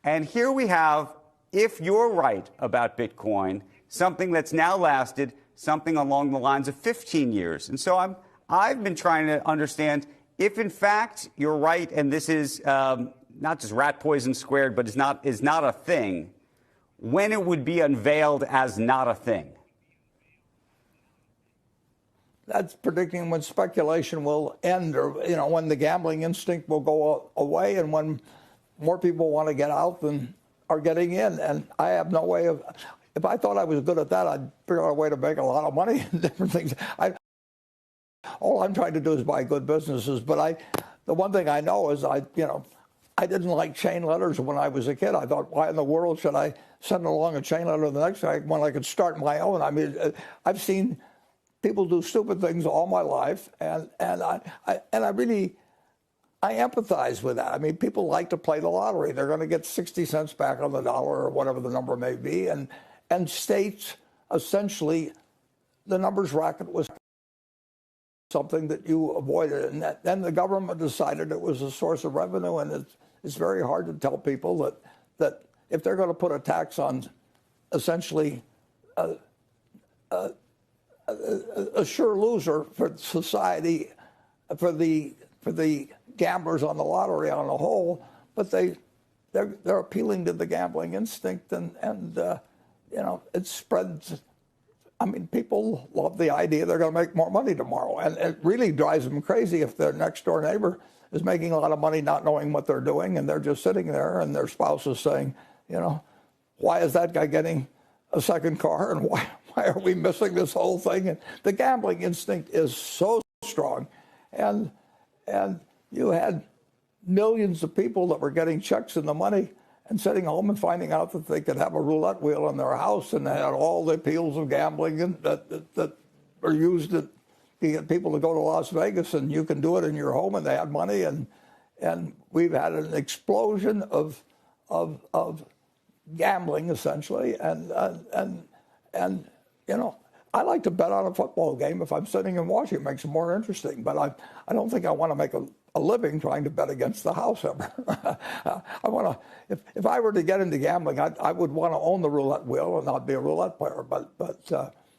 And here we have, if you're right about Bitcoin, something that's now lasted something along the lines of 15 years. And so I've been trying to understand if, in fact, you're right, and this is not just rat poison squared, but is not a thing, when it would be unveiled as not a thing. That's predicting when speculation will end, or when the gambling instinct will go away, and when more people want to get out than are getting in. And I have no way of. If I thought I was good at that, I'd figure out a way to make a lot of money and different things. All I'm trying to do is buy good businesses. But the one thing I know is I didn't like chain letters when I was a kid. I thought, why in the world should I send along a chain letter to the next guy when I could start my own? I mean, I've seen people do stupid things all my life, and I empathize with that. I mean, people like to play the lottery. They're going to get 60 cents back on the dollar or whatever the number may be, and states essentially the numbers racket was something that you avoided, and then the government decided it was a source of revenue, and it's very hard to tell people that if they're going to put a tax on essentially a sure loser for society, for the gamblers on the lottery on the whole, but they're appealing to the gambling instinct, and it spreads. I mean, people love the idea they're going to make more money tomorrow, and it really drives them crazy if their next door neighbor is making a lot of money not knowing what they're doing, and they're just sitting there, and their spouse is saying, why is that guy getting a second car, and why are we missing this whole thing? And the gambling instinct is so strong, and you had millions of people that were getting checks in the money and sitting home and finding out that they could have a roulette wheel in their house, and they had all the appeals of gambling that are used to get people to go to Las Vegas, and you can do it in your home, and they had money, and we've had an explosion of gambling essentially, and I like to bet on a football game if I'm sitting and watching. It makes it more interesting, but I don't think I want to make a living trying to bet against the house ever. I want to. If I were to get into gambling, I would want to own the roulette wheel and not be a roulette player. But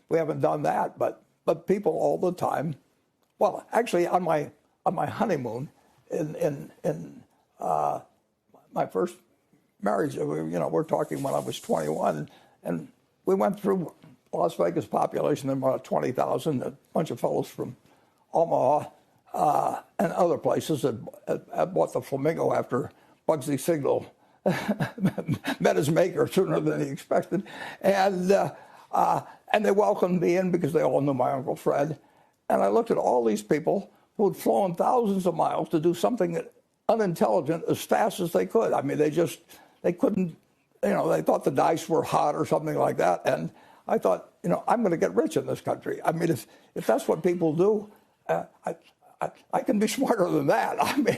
we haven't done that. But people all the time. Well, actually, on my honeymoon, in my first marriage, we're talking when I was 21, and we went through Las Vegas population of about 20,000. A bunch of fellows from Omaha. And other places had bought the Flamingo after Bugsy Signal met his maker sooner than he expected, and they welcomed me in because they all knew my Uncle Fred. And I looked at all these people who had flown thousands of miles to do something unintelligent as fast as they could. I mean, they couldn't, they thought the dice were hot or something like that. And I thought, I'm going to get rich in this country. I mean, if that's what people do, I can be smarter than that. I mean,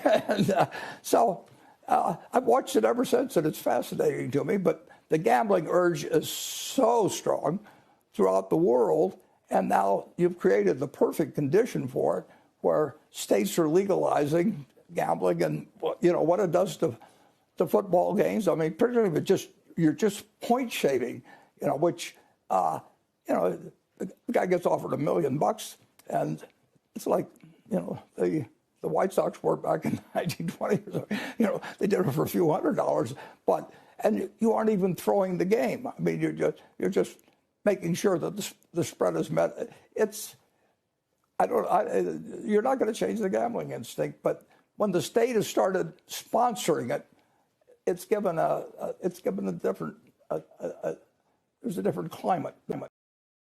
so I've watched it ever since, and it's fascinating to me. But the gambling urge is so strong throughout the world, and now you've created the perfect condition for it, where states are legalizing gambling, and what it does to football games. I mean, particularly you're just point shaving, which the guy gets offered $1 million, and it's like. The White Sox were back in 1920. They did it for a few $100s, and you aren't even throwing the game. I mean, you're just making sure that the spread is met. You're not going to change the gambling instinct, but when the state has started sponsoring it, it's given a different there's a different climate.